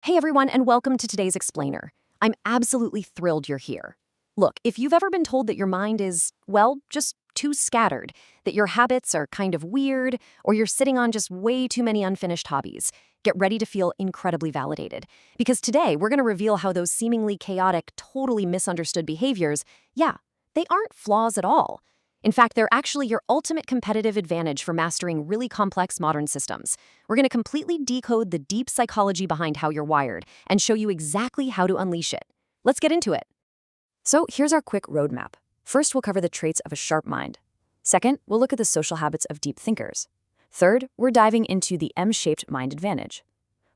Hey everyone, and welcome to today's Explainer. I'm absolutely thrilled you're here. Look, if you've ever been told that your mind is, well, just too scattered, that your habits are kind of weird, or you're sitting on just way too many unfinished hobbies, get ready to feel incredibly validated. Because today, we're going to reveal how those seemingly chaotic, totally misunderstood behaviors, yeah, they aren't flaws at all. In fact, they're actually your ultimate competitive advantage for mastering really complex modern systems. We're going to completely decode the deep psychology behind how you're wired and show you exactly how to unleash it. Let's get into it. So here's our quick roadmap. First, we'll cover the traits of a sharp mind. Second, we'll look at the social habits of deep thinkers. Third, we're diving into the M-shaped mind advantage.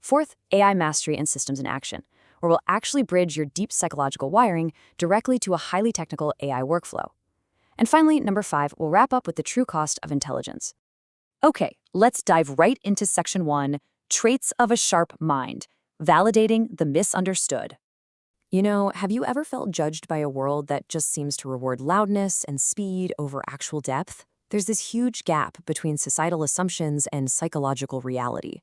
Fourth, AI mastery and systems in action, where we'll actually bridge your deep psychological wiring directly to a highly technical AI workflow. And finally, number 5, we'll wrap up with the true cost of intelligence. Okay, let's dive right into section 1, traits of a sharp mind, validating the misunderstood. Have you ever felt judged by a world that just seems to reward loudness and speed over actual depth? There's this huge gap between societal assumptions and psychological reality.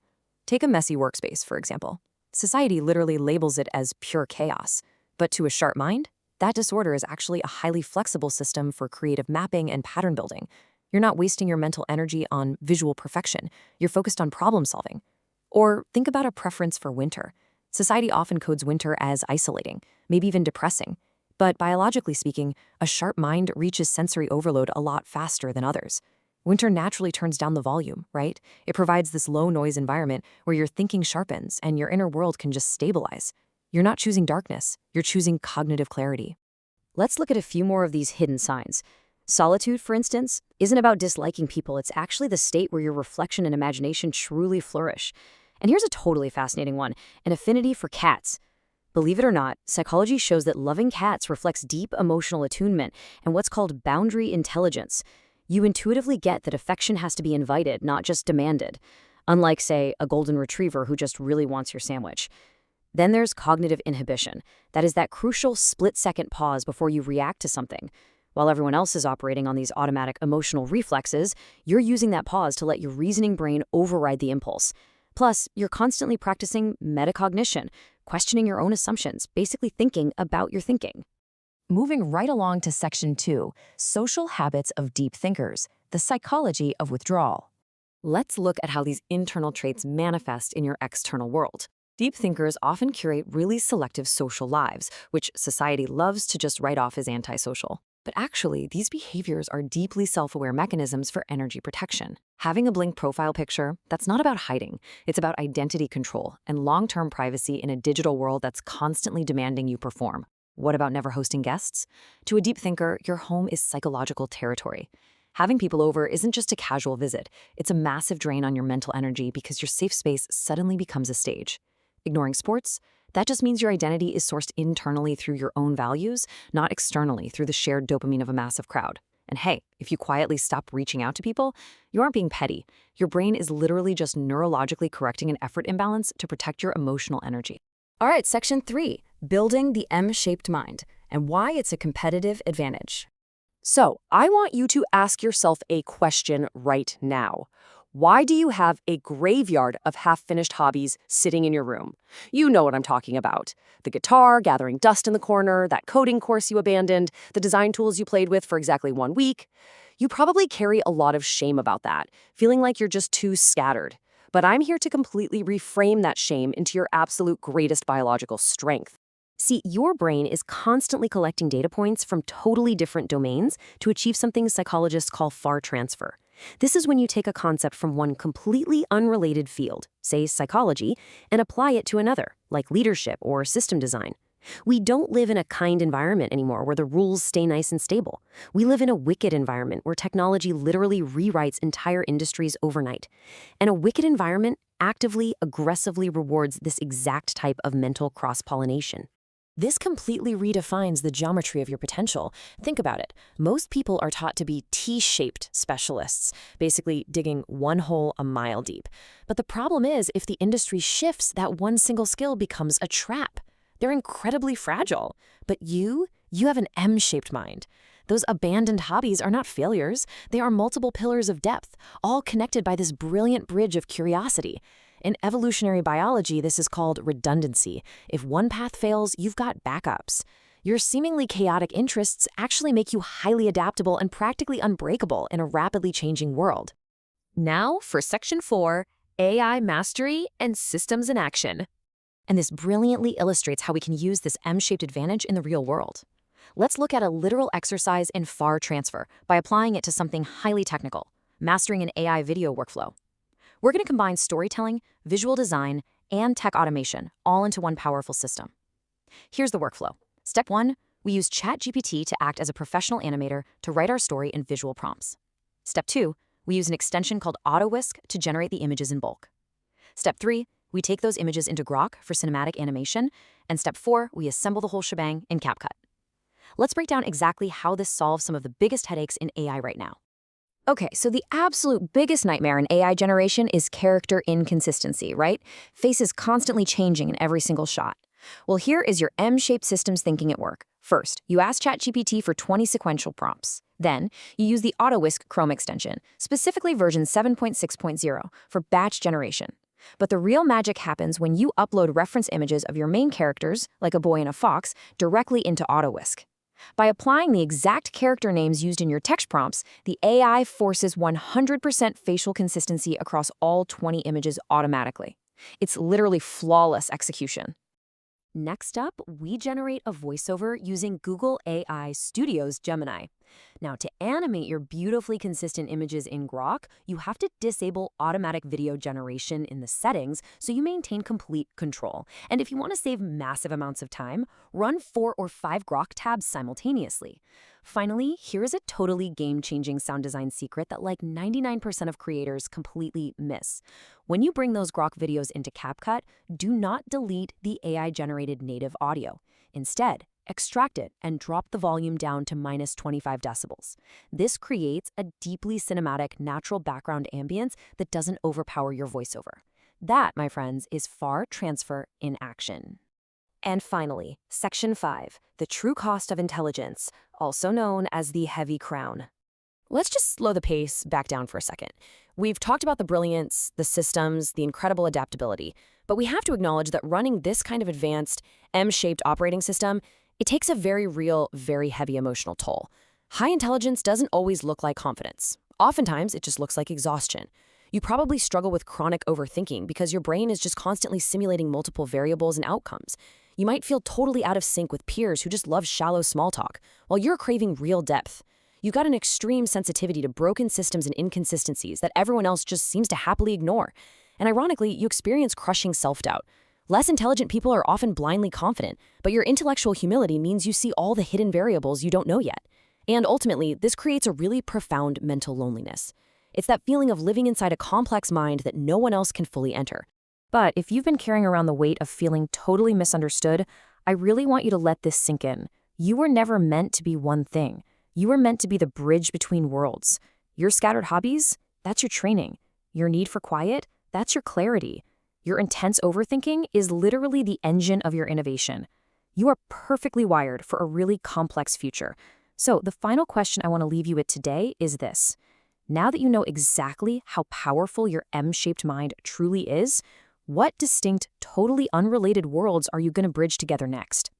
Take a messy workspace, for example. Society literally labels it as pure chaos, but to a sharp mind, that disorder is actually a highly flexible system for creative mapping and pattern building. You're not wasting your mental energy on visual perfection. You're focused on problem solving. Or think about a preference for winter. Society often codes winter as isolating, maybe even depressing. But biologically speaking, a sharp mind reaches sensory overload a lot faster than others. Winter naturally turns down the volume, right? It provides this low-noise environment where your thinking sharpens and your inner world can just stabilize. You're not choosing darkness, you're choosing cognitive clarity. Let's look at a few more of these hidden signs. Solitude, for instance, isn't about disliking people. It's actually the state where your reflection and imagination truly flourish. And here's a totally fascinating one, an affinity for cats. Believe it or not, psychology shows that loving cats reflects deep emotional attunement and what's called boundary intelligence. You intuitively get that affection has to be invited, not just demanded. Unlike, say, a golden retriever who just really wants your sandwich. Then there's cognitive inhibition. That is that crucial split-second pause before you react to something. While everyone else is operating on these automatic emotional reflexes, you're using that pause to let your reasoning brain override the impulse. Plus, you're constantly practicing metacognition, questioning your own assumptions, basically thinking about your thinking. Moving right along to section 2, social habits of deep thinkers, the psychology of withdrawal. Let's look at how these internal traits manifest in your external world. Deep thinkers often curate really selective social lives, which society loves to just write off as antisocial. But actually, these behaviors are deeply self-aware mechanisms for energy protection. Having a blank profile picture, that's not about hiding. It's about identity control and long-term privacy in a digital world that's constantly demanding you perform. What about never hosting guests? To a deep thinker, your home is psychological territory. Having people over isn't just a casual visit. It's a massive drain on your mental energy because your safe space suddenly becomes a stage. Ignoring sports? That just means your identity is sourced internally through your own values, not externally through the shared dopamine of a massive crowd. And hey, if you quietly stop reaching out to people, you aren't being petty. Your brain is literally just neurologically correcting an effort imbalance to protect your emotional energy. All right, section 3, building the M-shaped mind and why it's a competitive advantage. So, I want you to ask yourself a question right now. Why do you have a graveyard of half-finished hobbies sitting in your room? You know what I'm talking about. The guitar, gathering dust in the corner, that coding course you abandoned, the design tools you played with for exactly 1 week. You probably carry a lot of shame about that, feeling like you're just too scattered. But I'm here to completely reframe that shame into your absolute greatest biological strength. See, your brain is constantly collecting data points from totally different domains to achieve something psychologists call far transfer. This is when you take a concept from one completely unrelated field, say psychology, and apply it to another, like leadership or system design. We don't live in a kind environment anymore where the rules stay nice and stable. We live in a wicked environment where technology literally rewrites entire industries overnight. And a wicked environment actively, aggressively rewards this exact type of mental cross-pollination. This completely redefines the geometry of your potential. Think about it. Most people are taught to be T-shaped specialists, basically digging one hole a mile deep. But the problem is, if the industry shifts, that one single skill becomes a trap. They're incredibly fragile. But you have an M-shaped mind. Those abandoned hobbies are not failures. They are multiple pillars of depth, all connected by this brilliant bridge of curiosity. In evolutionary biology, this is called redundancy. If one path fails, you've got backups. Your seemingly chaotic interests actually make you highly adaptable and practically unbreakable in a rapidly changing world. Now for Section 4, AI Mastery and Systems in Action. And this brilliantly illustrates how we can use this M-shaped advantage in the real world. Let's look at a literal exercise in FAR transfer by applying it to something highly technical, mastering an AI video workflow. We're going to combine storytelling, visual design, and tech automation all into one powerful system. Here's the workflow. Step 1, we use ChatGPT to act as a professional animator to write our story in visual prompts. Step 2, we use an extension called AutoWhisk to generate the images in bulk. Step 3, we take those images into Grok for cinematic animation. And Step 4, we assemble the whole shebang in CapCut. Let's break down exactly how this solves some of the biggest headaches in AI right now. Okay, so the absolute biggest nightmare in AI generation is character inconsistency, right? Faces constantly changing in every single shot. Well, here is your M-shaped systems thinking at work. First, you ask ChatGPT for 20 sequential prompts. Then, you use the AutoWhisk Chrome extension, specifically version 7.6.0, for batch generation. But the real magic happens when you upload reference images of your main characters, like a boy and a fox, directly into AutoWhisk. By applying the exact character names used in your text prompts, the AI forces 100% facial consistency across all 20 images automatically. It's literally flawless execution. Next up, we generate a voiceover using Google AI Studio's Gemini. Now, to animate your beautifully consistent images in Grok, you have to disable automatic video generation in the settings so you maintain complete control. And if you want to save massive amounts of time, run 4 or 5 Grok tabs simultaneously. Finally, here is a totally game-changing sound design secret that like 99% of creators completely miss. When you bring those Grok videos into CapCut, do not delete the AI-generated native audio. Instead, extract it and drop the volume down to -25 decibels. This creates a deeply cinematic, natural background ambience that doesn't overpower your voiceover. That, my friends, is FAR transfer in action. And finally, Section 5, the true cost of intelligence, also known as the heavy crown. Let's just slow the pace back down for a second. We've talked about the brilliance, the systems, the incredible adaptability, but we have to acknowledge that running this kind of advanced, M-shaped operating system, it takes a very real, very heavy emotional toll. High intelligence doesn't always look like confidence. Oftentimes, it just looks like exhaustion. You probably struggle with chronic overthinking because your brain is just constantly simulating multiple variables and outcomes. You might feel totally out of sync with peers who just love shallow small talk, while you're craving real depth. You've got an extreme sensitivity to broken systems and inconsistencies that everyone else just seems to happily ignore. And ironically, you experience crushing self-doubt. Less intelligent people are often blindly confident, but your intellectual humility means you see all the hidden variables you don't know yet. And ultimately, this creates a really profound mental loneliness. It's that feeling of living inside a complex mind that no one else can fully enter. But if you've been carrying around the weight of feeling totally misunderstood, I really want you to let this sink in. You were never meant to be one thing. You were meant to be the bridge between worlds. Your scattered hobbies? That's your training. Your need for quiet? That's your clarity. Your intense overthinking is literally the engine of your innovation. You are perfectly wired for a really complex future. So the final question I want to leave you with today is this. Now that you know exactly how powerful your M-shaped mind truly is, what distinct, totally unrelated worlds are you going to bridge together next?